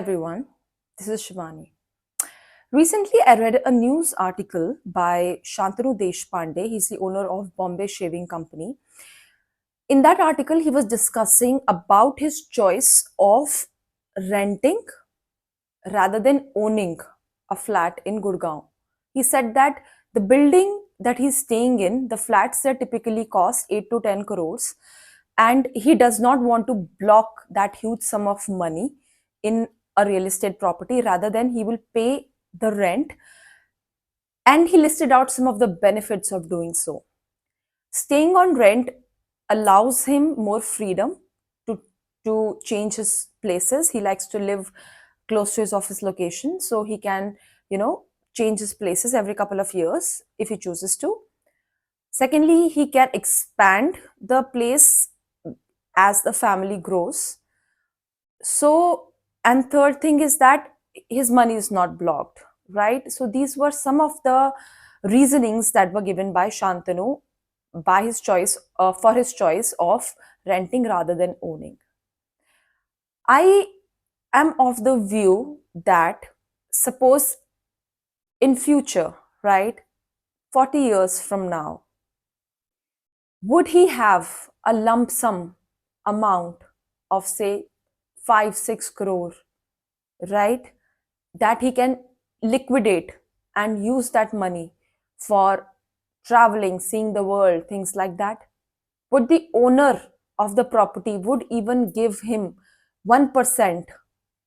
Everyone, this is Shivani. Recently, I read a news article by Shantanu Deshpande. He's the owner of Bombay Shaving Company. In that article, he was discussing about his choice of renting rather than owning a flat in Gurgaon. He said that the building that he's staying in, the flats that typically cost 8 to 10 crores, and he does not want to block that huge sum of money in a real estate property. Rather than he will pay the rent, and he listed out some of the benefits of doing so. Staying on rent allows him more freedom to change his places. He likes to live close to his office location, so he can, change his places every couple of years if he chooses to. Secondly, he can expand the place as the family grows. So, and third thing is that his money is not blocked, right? So these were some of the reasonings that were given by Shantanu by his choice for his choice of renting rather than owning. I am of the view that suppose in future, right, 40 years from now, would he have a lump sum amount of say 5 6 crore, right, that he can liquidate and use that money for traveling, seeing the world, things like that? Would the owner of the property would even give him 1%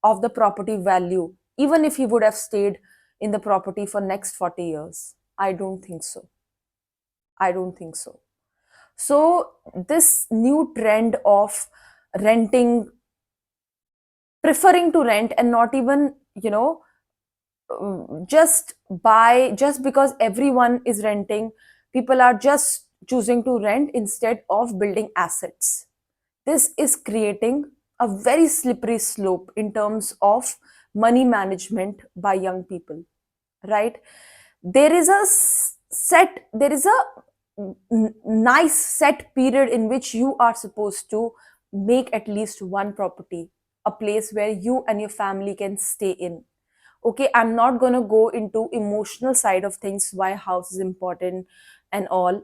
of the property value, even if he would have stayed in the property for next 40 years? I don't think so. I don't think so. So this new trend of renting, preferring to rent and not even, just because everyone is renting, people are just choosing to rent instead of building assets. This is creating a very slippery slope in terms of money management by young people, right? There is a nice set period in which you are supposed to make at least one property a place where you and your family can stay in. Okay, I'm not going to go into emotional side of things, why house is important and all.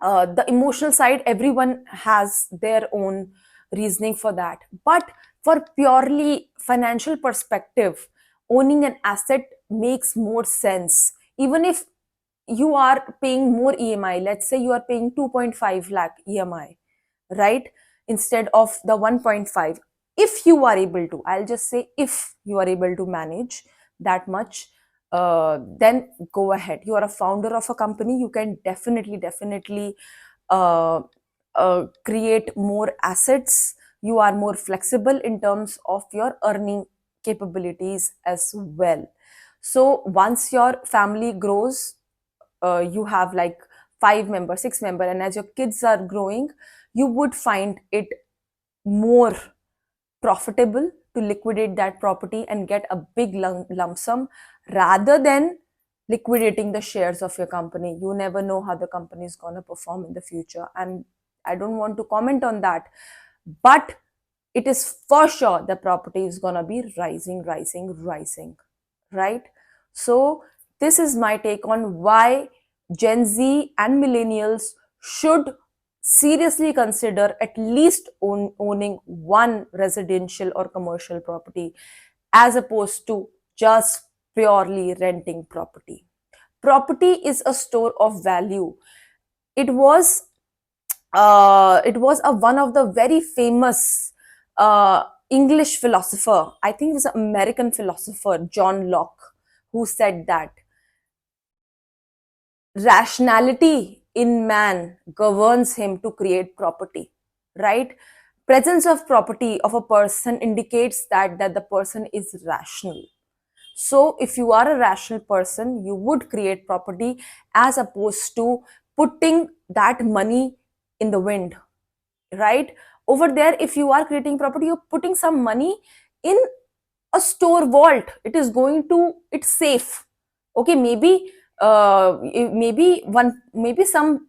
The emotional side, everyone has their own reasoning for that, but for purely financial perspective, owning an asset makes more sense. Even if you are paying more EMI, let's say you are paying 2.5 lakh EMI, right, instead of the 1.5. If you are able to, I'll just say if you are able to manage that much, then go ahead. You are a founder of a company, you can definitely uh, create more assets. You are more flexible in terms of your earning capabilities as well. So once your family grows, you have like 5 member 6 member, and as your kids are growing, you would find it more profitable to liquidate that property and get a big lump sum rather than liquidating the shares of your company. You never know how the company is going to perform in the future, and I don't want to comment on that, but it is for sure the property is going to be rising, right? So this is my take on why Gen Z and millennials should seriously consider at least owning one residential or commercial property as opposed to just purely renting property. Property is a store of value. It was one of the very famous English philosopher, I think it was an American philosopher, John Locke, who said that rationality in man governs him to create property, right? Presence of property of a person indicates that the person is rational. So if you are a rational person, you would create property as opposed to putting that money in the wind, right? Over there, if you are creating property, you're putting some money in a store vault. It is going to, it's safe. Okay, maybe maybe some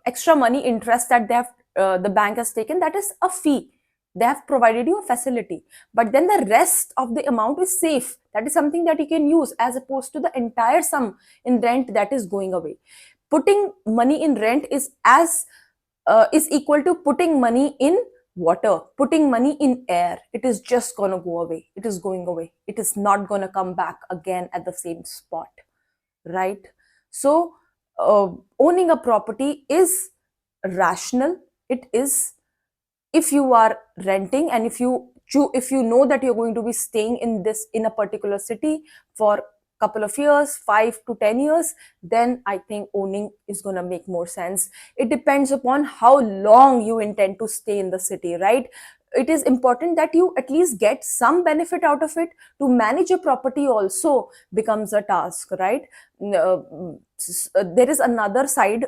extra money interest that they have, the bank has taken, that is a fee, They have provided you a facility, but then the rest of the amount is safe. That is something that you can use, as opposed to the entire sum in rent that is going away. Putting money in rent is equal to putting money in water, putting money in air. It is just going to go away. It is going away. It is not going to come back again at the same spot, right? So owning a property is rational. It is, if you are renting, and if you know that you're going to be staying in a particular city for couple of years, 5 to 10 years, then I think owning is going to make more sense. It depends upon how long you intend to stay in the city, right? It is important that you at least get some benefit out of it. To manage a property also becomes a task, right? There is another side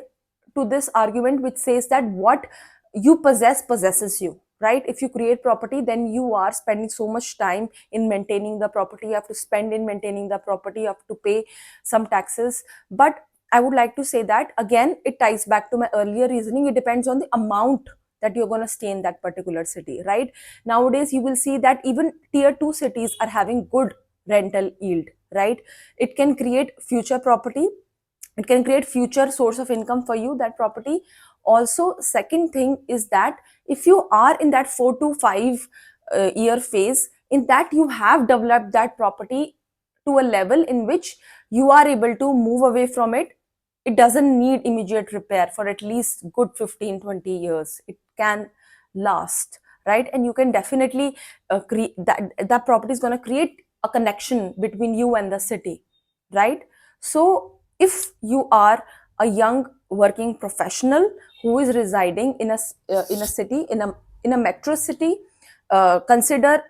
to this argument which says that what you possess possesses you, right? If you create property, then you are spending so much time in maintaining the property. You have to spend in maintaining the property, you have to pay some taxes. But I would like to say that again, it ties back to my earlier reasoning. It depends on the amount that you're going to stay in that particular city, right? Nowadays you will see that even tier 2 cities are having good rental yield, right? It can create future property, it can create future source of income for you, that property. Also, second thing is that if you are in that 4 to 5 year phase, in that you have developed that property to a level in which you are able to move away from it. It doesn't need immediate repair for at least good 15-20 years. It can last, right? And you can definitely create that property is going to create a connection between you and the city, right? So if you are a young working professional who is residing in a city, in a metro city, consider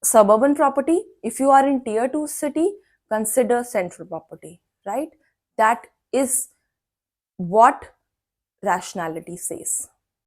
suburban property. If you are in tier 2 city, consider central property, right? That is what rationality says.